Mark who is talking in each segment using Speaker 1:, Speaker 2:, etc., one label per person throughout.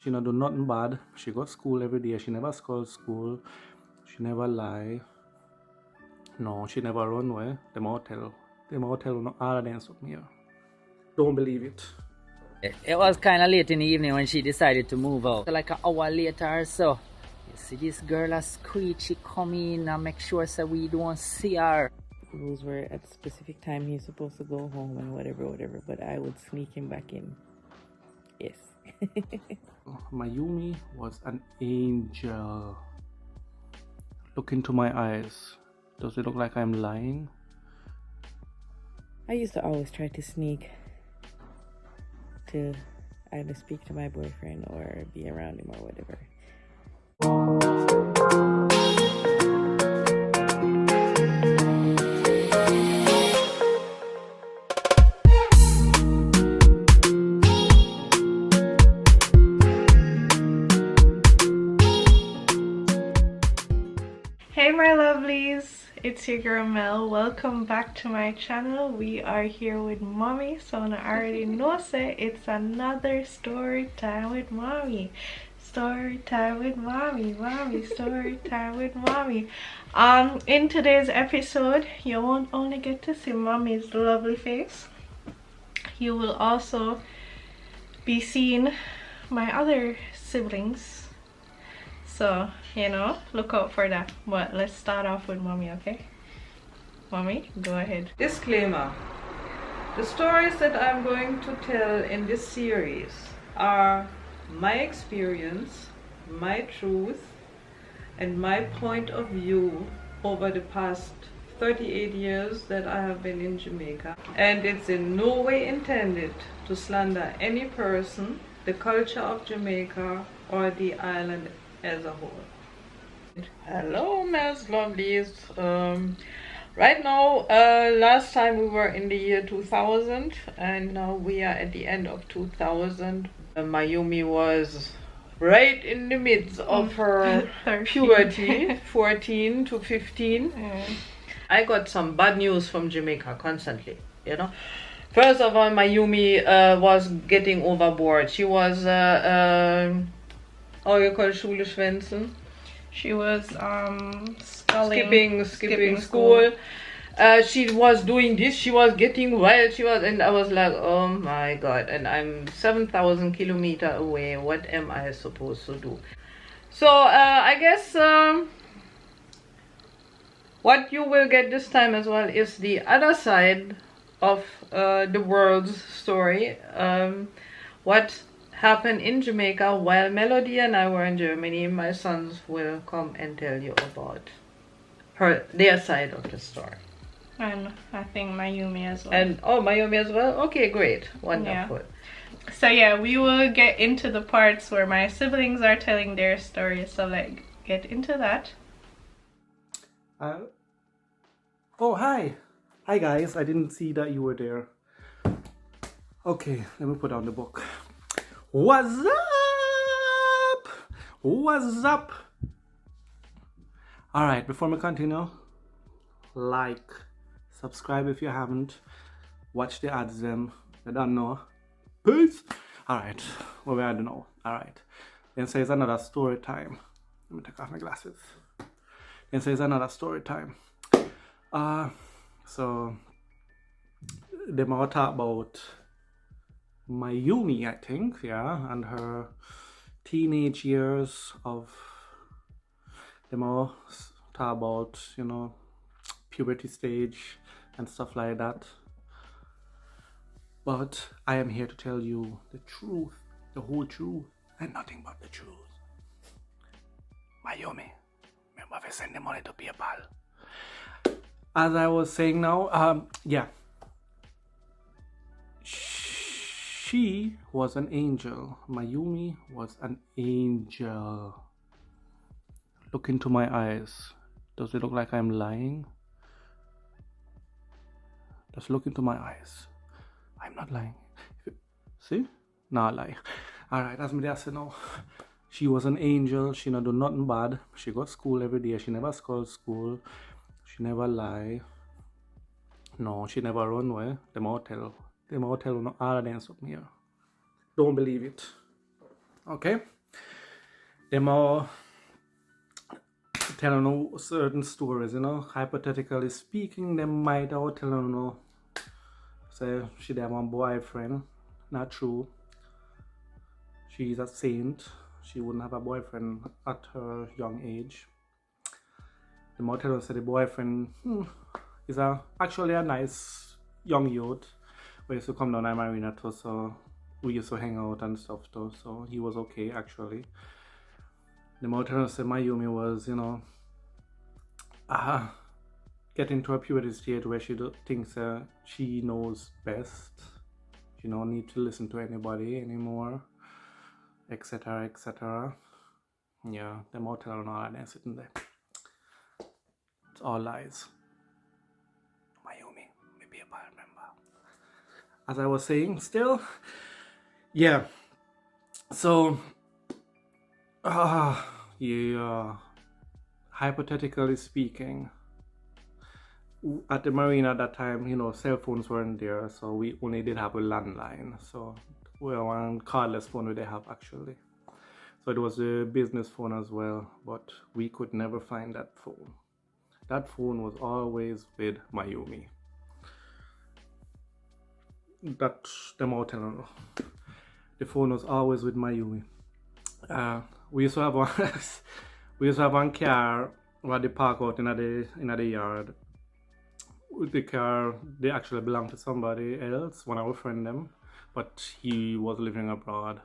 Speaker 1: She not do nothing bad. She go to school every day. She never scold school. She never lie. No, she never run away. Them all tell no all of them something here. Don't believe it.
Speaker 2: It was kind of late in the evening when she decided to move out. So like an hour later or so, you see this girl a squeak, she come in and make sure so we don't see her.
Speaker 3: Rules were at a specific time he's supposed to go home and whatever, but I would sneak him back in. Yes.
Speaker 1: Mayumi was an angel. Look into my eyes. Does it look like I'm lying?
Speaker 3: I used to always try to sneak to either speak to my boyfriend or be around him or whatever.
Speaker 4: Hey my lovelies, it's your girl Mel. Welcome back to my channel. We are here with mommy, so I already know say it's another story time with mommy. Story time with mommy, story time with mommy. In today's episode, you won't only get to see mommy's lovely face, you will also be seeing my other siblings. So, you know, look out for that. But let's start off with mommy, okay? Mommy, go ahead.
Speaker 5: Disclaimer. The stories that I'm going to tell in this series are my experience, my truth, and my point of view over the past 38 years that I have been in Jamaica. And it's in no way intended to slander any person, the culture of Jamaica, or the island as a whole. Hello, Mel's lovelies. Right now, last time we were in the year 2000, and now we are at the end of 2000. Mayumi was right in the midst of her puberty, 14 to 15. I got some bad news from Jamaica constantly, you know. First of all, Mayumi was getting overboard. She was how you call Schule schwänzen?
Speaker 4: She was
Speaker 5: skipping school. She was doing this, she was getting wild, and I was like, oh my god, and I'm 7,000 kilometers away. What am I supposed to do? So I guess what you will get this time as well is the other side of the world's story. What happened in Jamaica while Melody and I were in Germany. My sons will come and tell you about their side of the story.
Speaker 4: And I think Mayumi as well.
Speaker 5: And oh, Mayumi as well? Okay, great. Wonderful.
Speaker 4: Yeah. So yeah, we will get into the parts where my siblings are telling their stories. So like, get into that.
Speaker 1: Oh, hi. Hi guys, I didn't see that you were there. Okay, let me put down the book. What's up? What's up? Alright, before we continue, like, subscribe if you haven't, watch the ads them, you don't know. Peace! Alright, what we had to know. Alright, then says another story time. Let me take off my glasses. Then says another story time. So they might talk about Mayumi, I think, yeah, and her teenage years of them all talk about, you know, puberty stage and stuff like that. But I am here to tell you the truth, the whole truth, and nothing but the truth. Mayumi, remember to send the money to PayPal. As I was saying now, yeah. She was an angel. Mayumi was an angel. Look into my eyes. Does it look like I'm lying? Just look into my eyes. I'm not lying. See? Not lie. Alright, that's me there now. She was an angel. She not do nothing bad. She go to school every day. She never scold school. She never lie. No, she never run away. Them all tell no all of them something here. Don't believe it. Okay? Them all telling you certain stories, you know. Hypothetically speaking, they might all telling you, say she have one boyfriend. Not true. She's a saint. She wouldn't have a boyfriend at her young age. The more tell us that the boyfriend is actually a nice young youth. We used to come down to Marina too, so we used to hang out and stuff too, so he was okay actually. The more tell us that Mayumi was, you know, getting to a puberty stage where she thinks she knows best. She don't need to listen to anybody anymore, etc., etc. Yeah, the motel and all that, sitting there. It's all lies. Mayumi, maybe a bad member. As I was saying, still, yeah. So, yeah. Hypothetically speaking, at the marina at that time, you know, cell phones weren't there, so we only did have a landline. So, we were on cordless phone we they have actually. So it was a business phone as well, but we could never find that phone. That phone was always with Mayumi. That's the mountain. The phone was always with Mayumi. We used to have one. We used to have one car where they park out in the yard. The car they actually belonged to somebody else, one of our friend them, but he was living abroad.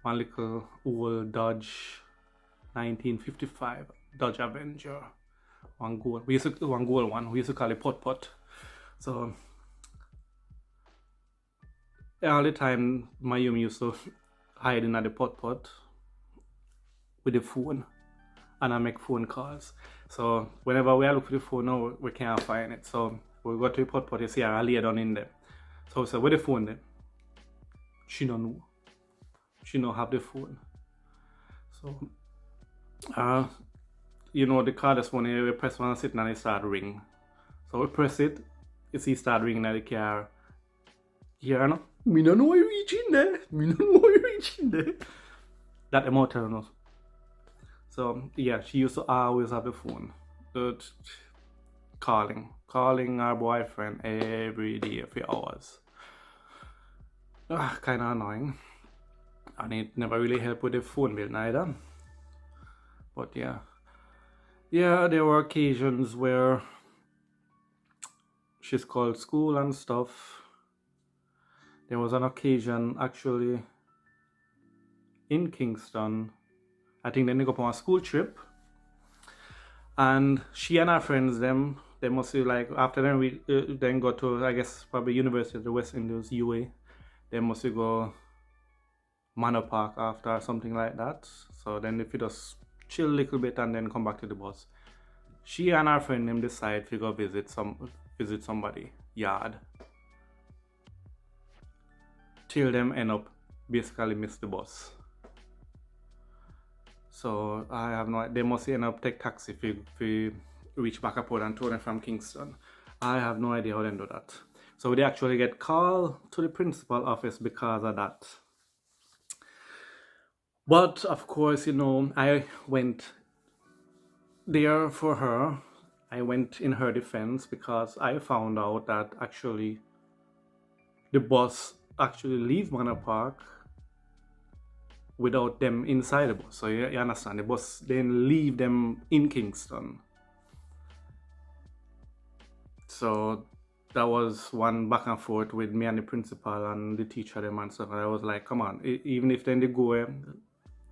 Speaker 1: One little old Dodge 1955 Dodge Avenger. One gold. We used to one gold one. We used to call it pot pot. So all the time Mayumi used to hide in the pot pot with the phone and I make phone calls. So whenever we look for the phone now we can't find it. So we go to the pot pot, you see I lay down in there. So we say, where the phone then? She don't know. She don't have the phone. So you know the cordless phone, we press one sitting and it start ring. So we press it, you see start ringing at the car. Yeah, no? Me don't know you reaching there. Me don't know you reaching there. That the motor knows. So yeah, she used to always have the phone. But calling her boyfriend every day for hours. Kind of annoying. And it never really helped with the phone bill neither. But yeah, there were occasions where she's called school and stuff. There was an occasion actually in Kingston. I think they go on a school trip, and she and her friends they must be like after then we then go to I guess probably University of the West Indies UA. They must go Manor Park after or something like that. So then if you just chill a little bit and then come back to the bus. She and her friend them decide to go visit somebody yard. Till them end up basically miss the bus. So I have no. They must end up take taxi if you reach back up and turn from Kingston. I have no idea how they do that. So they actually get called to the principal office because of that. But of course, you know, I went there for her. I went in her defense because I found out that actually the bus actually leaves Manor Park without them inside the bus. So you understand, the bus then leave them in Kingston. So that was one back and forth with me and the principal and the teacher them and stuff. And I was like, come on, even if then they go,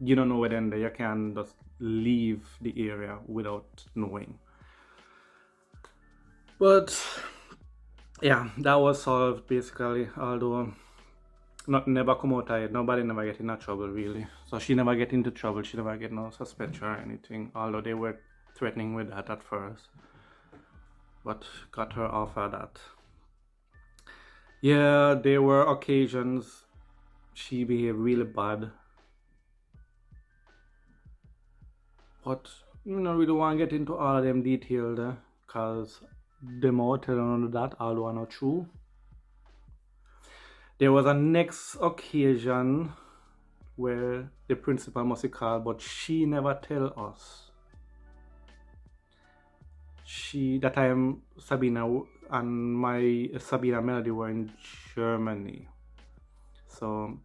Speaker 1: you don't know where then you can just leave the area without knowing. But yeah, that was solved basically, although nothing never come out of it. Nobody never get in trouble really. So she never get into trouble. She never get no suspension or anything. Although they were threatening with that at first, but got her off of that. Yeah, there were occasions she behaved really bad, but you know we don't want to get into all of them details because the more telling that although are not true. There was a next occasion where the principal must be called, but she never tell us. That time Sabina and Sabina Melody were in Germany. So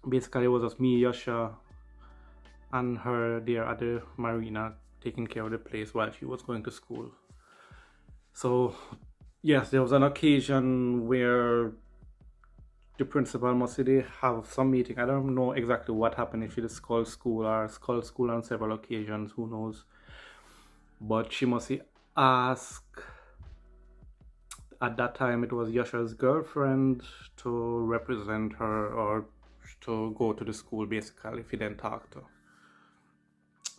Speaker 1: basically it was just me, Yasha, and her there at the marina taking care of the place while she was going to school. So yes, there was an occasion where the principal must have some meeting. I don't know exactly what happened, if she just called school or called school on several occasions, who knows. But she must ask, at that time it was Yasha's girlfriend, to represent her or to go to the school basically if he didn't talk to her.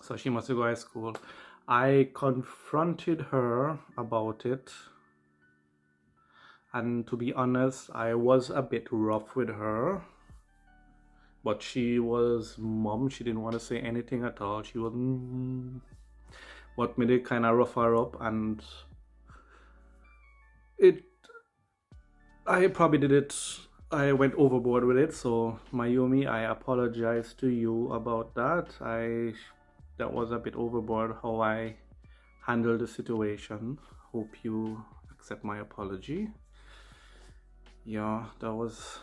Speaker 1: So she must go to school. I confronted her about it, and to be honest, I was a bit rough with her, but she was mom. She didn't want to say anything at all. She was what made it kind of rough her up, and I probably did it. I went overboard with it. So Mayumi, I apologize to you about that. That was a bit overboard how I handled the situation. Hope you accept my apology. Yeah, that was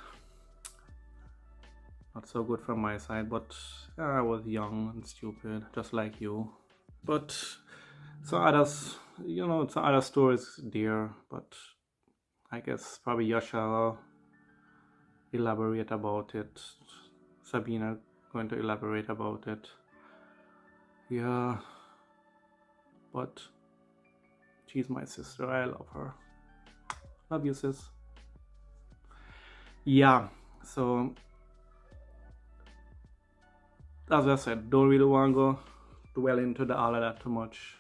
Speaker 1: not so good from my side, but I was young and stupid, just like you. But some others, some other stories there, but I guess probably Yasha will elaborate about it. Sabina going to elaborate about it. Yeah, but she's my sister. I love her. Love you, sis. Yeah, so as I said, don't really want to go dwell into all of that too much.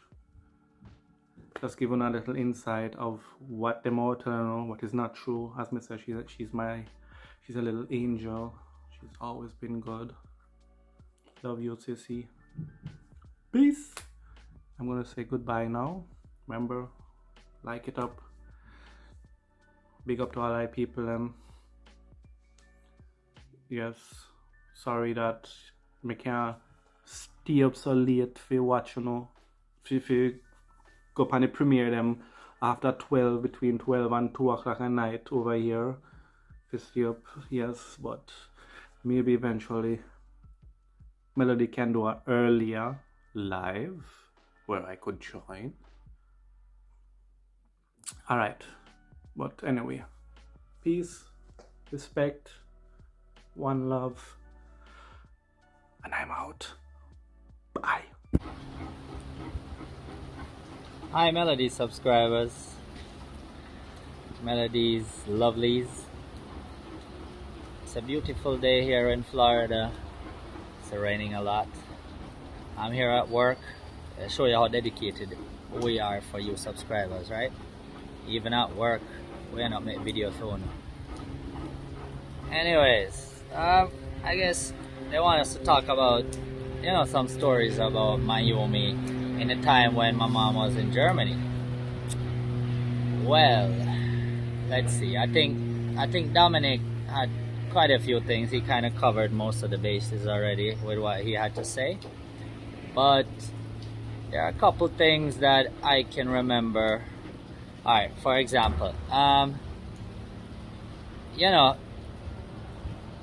Speaker 1: Just giving a little insight of what them out know, what is not true. As I said, she's a little angel. She's always been good. Love you, sissy. Peace. I'm gonna say goodbye now. Remember, like it up. Big up to all our people. Yes, sorry that I can't stay up so late for watch, if you go up on the premiere them after 12, between 12 and 2 o'clock at night over here. If you stay up, yes, but maybe eventually Melody can do an earlier live where I could join. Alright, but anyway, peace, respect, one love, and I'm out. Bye.
Speaker 2: Hi Melody subscribers, Melody's lovelies. It's a beautiful day here in Florida. It's raining a lot. I'm here at work. I show you how dedicated we are for you subscribers, right? Even at work, we end up making video phone. Anyways, I guess they want us to talk about, some stories about Mayumi in the time when my mom was in Germany. Well, let's see. I think Dominic had quite a few things. He kind of covered most of the bases already with what he had to say. But there are a couple things that I can remember. Alright, for example,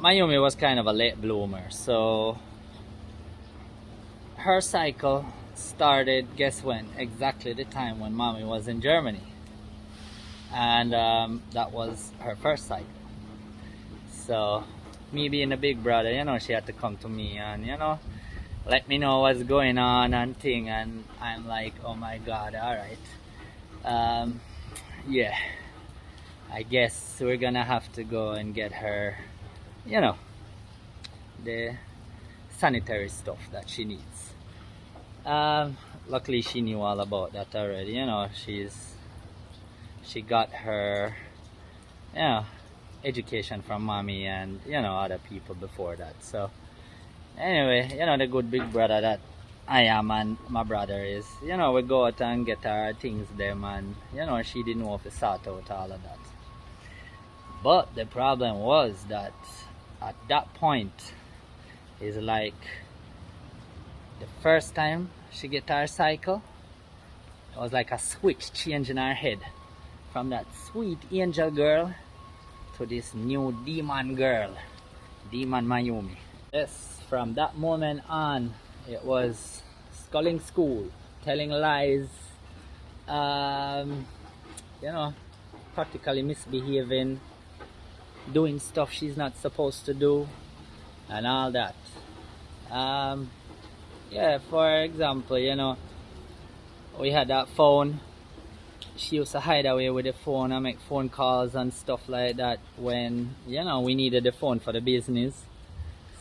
Speaker 2: Mayumi was kind of a late bloomer, so her cycle started, guess when? Exactly the time when Mommy was in Germany. And that was her first cycle. So, me being a big brother, she had to come to me and, let me know what's going on and thing. And I'm like, oh my God, alright. Yeah, I guess we're gonna have to go and get her, the sanitary stuff that she needs. Luckily she knew all about that already. She got her education from Mommy and other people before that. So anyway, the good big brother that I am and my brother is, we go out and get our things them, and she didn't know if to sort out all of that. But the problem was that at that point is like the first time she get her cycle, it was like a switch change in her head from that sweet angel girl to this new demon girl, demon Mayumi. Yes, from that moment on, it was sculling school, telling lies, you know, practically misbehaving, doing stuff she's not supposed to do, and all that. Yeah, for example, you know, we had that phone. She used to hide away with the phone and make phone calls and stuff like that when, you know, we needed the phone for the business.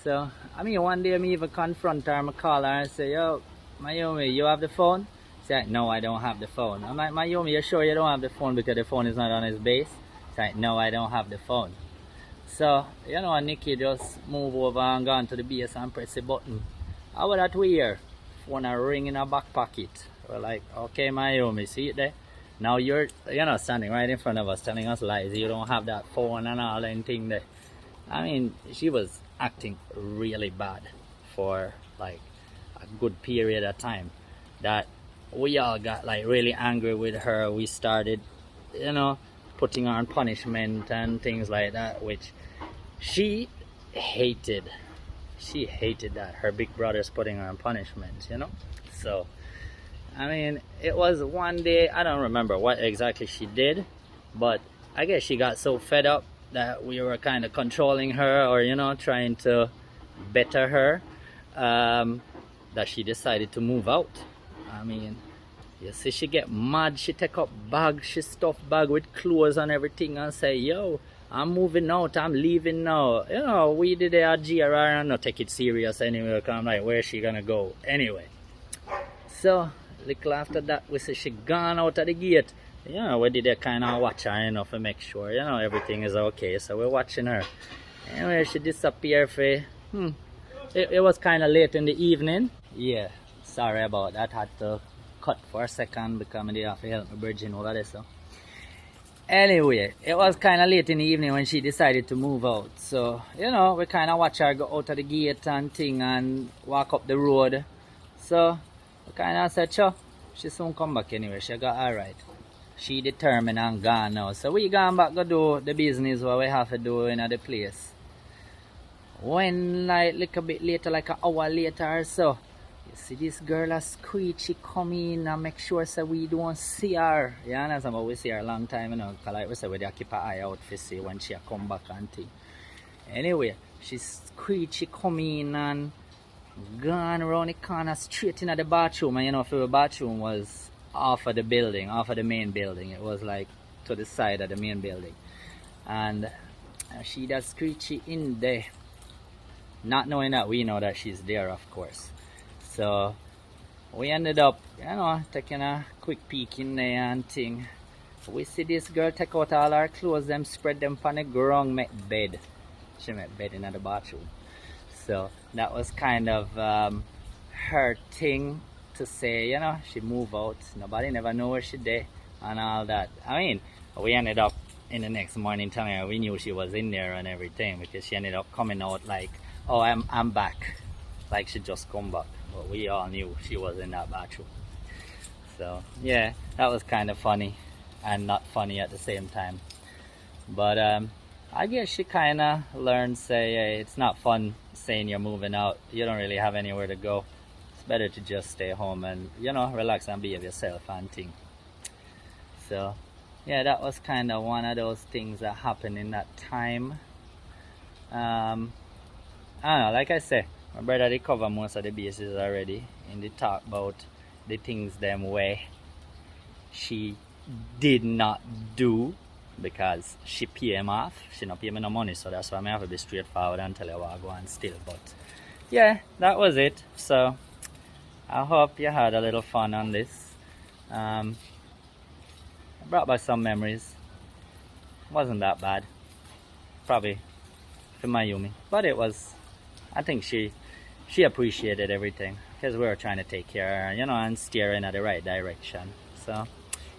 Speaker 2: So, I mean, one day me even confront her, I call her and say, yo, Mayumi, you have the phone? She's like, no, I don't have the phone. I'm like, Mayumi, you sure you don't have the phone because the phone is not on his base? She's like, no, I don't have the phone. So, you know, Nikki just move over and go to the base and press the button. How about that we hear? Phone a ring in her back pocket. We're like, okay, Mayumi, see it there? Now you're, you know, standing right in front of us telling us lies. You don't have that phone and all that thing there. I mean, she was acting really bad for like a good period of time that we all got like really angry with her. We started, you know, putting her on punishment and things like that, which she hated. She hated that her big brother's putting her on punishment, you know. So I mean, it was one day, I don't remember what exactly she did, but I guess she got so fed up that we were kind of controlling her, or, you know, trying to better her, that she decided to move out. I mean, you see, she get mad, she take up bag, she stuff bag with clothes and everything and say, yo, I'm moving out, I'm leaving now. You know, we did a GRR and not take it serious anyway, because I'm like, where's she gonna go? Anyway, so little after that, we see she gone out of the gate. You know, we did a kind of watch her, you know, to make sure, you know, everything is okay. So we're watching her. Anyway, she disappeared for, it was kind of late in the evening. Yeah, sorry about that. Had to cut for a second because I did have to help me bridging over there. So anyway, it was kind of late in the evening when she decided to move out. So, you know, we kind of watch her go out of the gate and thing and walk up the road. So I kind of said, sure, she soon come back anyway. She got alright. She determined and gone now. So we gone back go do the business what we have to do in the place. When like little bit later, like an hour later or so, you see this girl a screech, she come in and make sure so we don't see her. You understand? But we see her a long time, you know, because like we say, we keep an eye out to see when she come back and thing. Anyway, she screech, she come in and gone around the corner straight into the bathroom. And you know, the bathroom was off of the building, off of the main building. It was like to the side of the main building. And she just screechy in there, not knowing that we know that she's there, of course. So we ended up, you know, taking a quick peek in there and thing. We see this girl take out all her clothes, them spread them on the ground, make bed. She made bed in the bathroom. So that was kind of her thing to say, you know, she moved out. Nobody never know where she did and all that. I mean, we ended up in the next morning telling her we knew she was in there and everything, because she ended up coming out like, oh, I'm back. Like she just come back. But we all knew she was in that bathroom. So yeah, that was kind of funny and not funny at the same time. But I guess she kind of learned, say, hey, it's not fun saying you're moving out. You don't really have anywhere to go. It's better to just stay home and, you know, relax and be of yourself and thing. So, yeah, that was kind of one of those things that happened in that time. I don't know, like I say, my brother did cover most of the bases already in the talk about the things them way she did not do, because she pay him off. She not pay me no money, so that's why I have to be straightforward and tell her what I go and steal. But yeah, that was it. So I hope you had a little fun on this. I brought back some memories. Wasn't that bad. Probably for Mayumi, but it was. I think she appreciated everything because we were trying to take care of her, you know, and steer in the right direction. So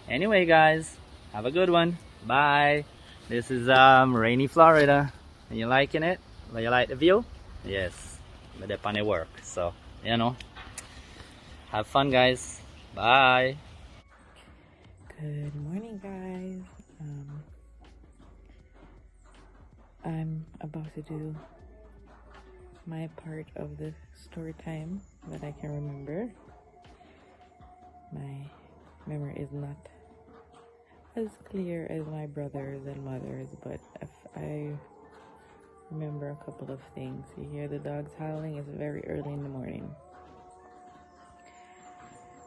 Speaker 2: anyway, guys, have a good one. Bye. This is rainy Florida. Are you liking it? Do you like the view? Yes. but they're on the work. So, you know, have fun, guys. Bye.
Speaker 3: Good morning, guys. I'm about to do my part of the story time that I can remember. My memory is not as clear as my brother's and mother's, but if I remember a couple of things. You hear the dogs howling. It's very early in the morning,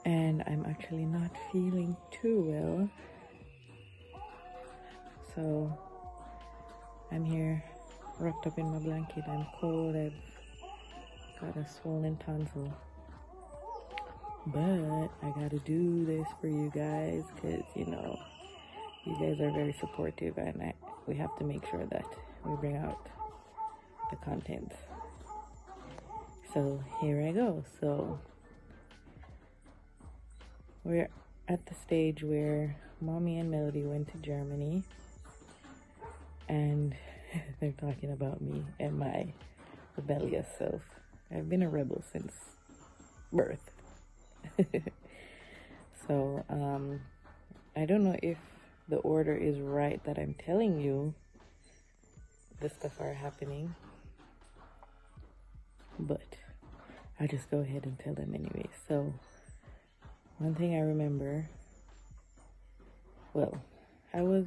Speaker 3: and I'm actually not feeling too well, so I'm here wrapped up in my blanket. I'm cold. I've got a swollen tonsil, but I gotta do this for you guys because you know you guys are very supportive, and we have to make sure that we bring out the content. So here I go. So we're at the stage where Mommy and Melody went to Germany, and they're talking about me and my rebellious self. I've been a rebel since birth. So I don't know if the order is right that I'm telling you the stuff are happening, but I'll just go ahead and tell them anyway. So one thing I remember, well, I was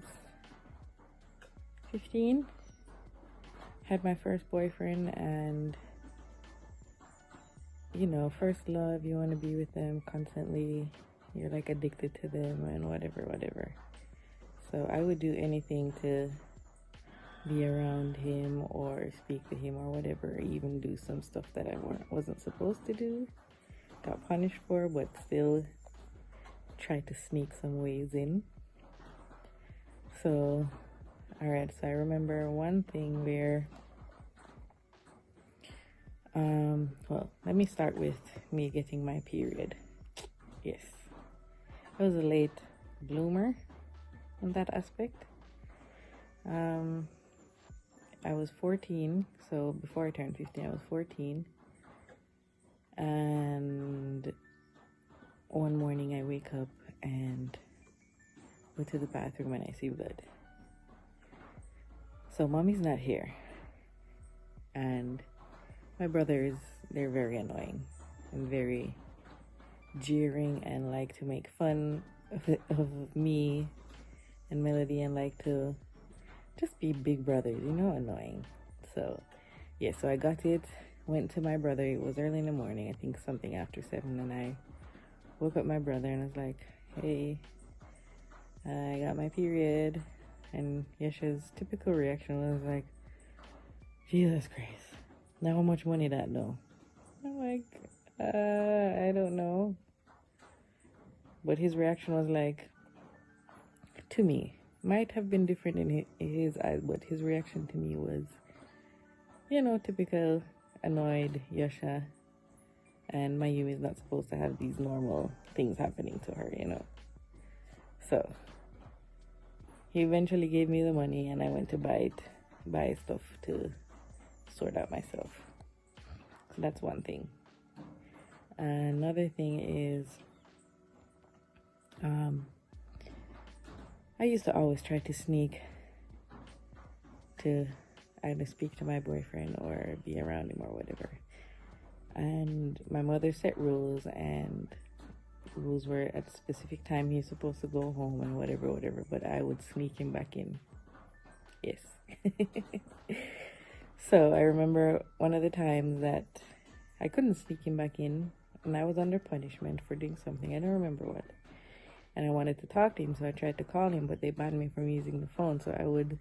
Speaker 3: 15, had my first boyfriend, and you know, first love, you want to be with them constantly, you're like addicted to them and whatever. So I would do anything to be around him or speak to him or whatever, even do some stuff that I wasn't supposed to do, got punished for, but still tried to sneak some ways in. So alright, so I remember one thing where well, let me start with me getting my period. Yes, I was a late bloomer in that aspect. I was 14, so before I turned 15, I was 14. And one morning I wake up and go to the bathroom and I see blood. So Mommy's not here. And my brothers, they're very annoying and very jeering and like to make fun of me and Melody and like to just be big brothers, you know, annoying. So yeah, so I got it, went to my brother. It was early in the morning, I think something after 7, and I woke up my brother and I was like, hey, I got my period. And Yesha's typical reaction was like, Jesus Christ, now how much money that though? I'm like, I don't know. But his reaction was like, to me, might have been different in his eyes, but his reaction to me was, you know, typical annoyed Yasha. And Mayumi is not supposed to have these normal things happening to her, you know. So he eventually gave me the money and I went to buy stuff to sort out myself. So that's one thing. Another thing is, I used to always try to sneak to either speak to my boyfriend or be around him or whatever. And my mother set rules, and rules were at a specific time he's supposed to go home and whatever, but I would sneak him back in. Yes. So I remember one of the times that I couldn't sneak him back in, and I was under punishment for doing something. I don't remember what. And I wanted to talk to him, so I tried to call him, but they banned me from using the phone. So I would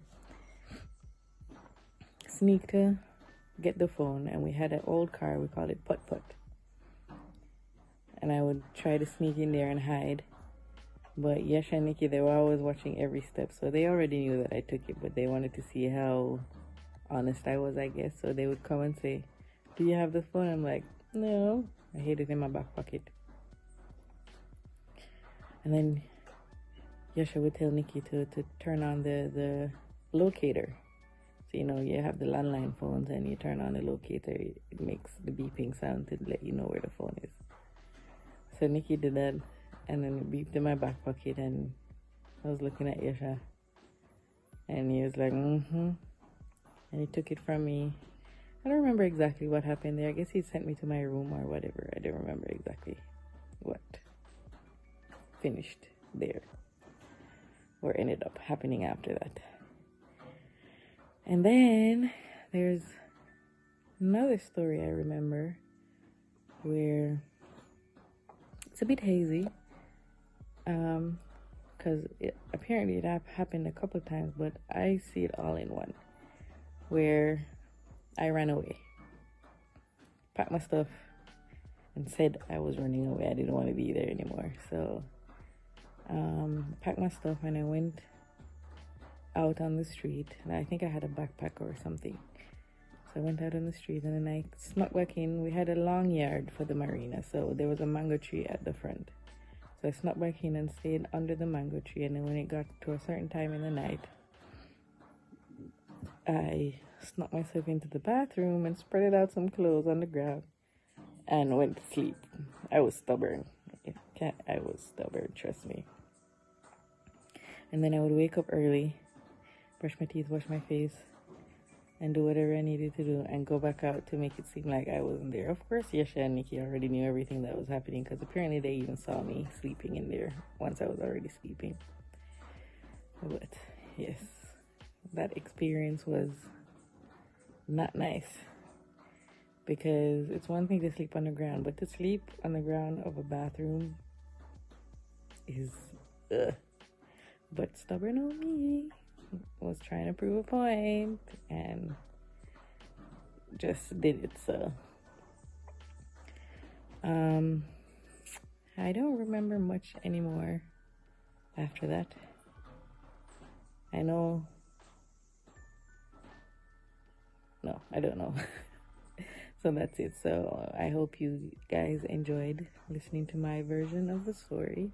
Speaker 3: sneak to get the phone, and we had an old car, we called it putt-putt. And I would try to sneak in there and hide. But Yesha and Nikki, they were always watching every step, so they already knew that I took it, but they wanted to see how honest I was, I guess. So they would come and say, do you have the phone? I'm like, no. I hid it in my back pocket. And then Yesha would tell Nikki to turn on the locator So, you know, you have the landline phones and you turn on the locator, it makes the beeping sound to let you know where the phone is. So Nikki did that, and then it beeped in my back pocket, and I was looking at Yasha, and he was like, and he took it from me. I don't remember exactly what happened there. I guess he sent me to my room or whatever. I don't remember exactly what finished there or ended up happening after that. And then there's another story I remember where it's a bit hazy, because apparently it happened a couple of times, but I see it all in one, where I ran away, packed my stuff, and said I was running away. I didn't want to be there anymore. So packed my stuff and I went out on the street, and I think I had a backpack or something. So I went out on the street and then I snuck back in. We had a long yard for the marina, so there was a mango tree at the front. So I snuck back in and stayed under the mango tree, and then when it got to a certain time in the night, I snuck myself into the bathroom and spread out some clothes on the ground and went to sleep. I was stubborn. I was stubborn, trust me. And then I would wake up early, brush my teeth, wash my face, and do whatever I needed to do and go back out to make it seem like I wasn't there. Of course, Yasha and Nikki already knew everything that was happening, because apparently they even saw me sleeping in there once I was already sleeping. But yes, that experience was not nice, because it's one thing to sleep on the ground, but to sleep on the ground of a bathroom is But stubborn old me was trying to prove a point and just did it. So I don't remember much anymore after that. I don't know. So that's it. So I hope you guys enjoyed listening to my version of the story.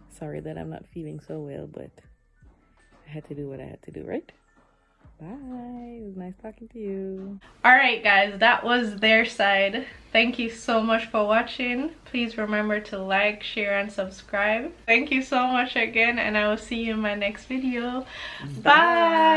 Speaker 3: Sorry that I'm not feeling so well, but I had to do what I had to do, right? Bye. It was nice talking to you.
Speaker 4: Alright guys, that was their side. Thank you so much for watching. Please remember to like, share, and subscribe. Thank you so much again, and I will see you in my next video. Bye.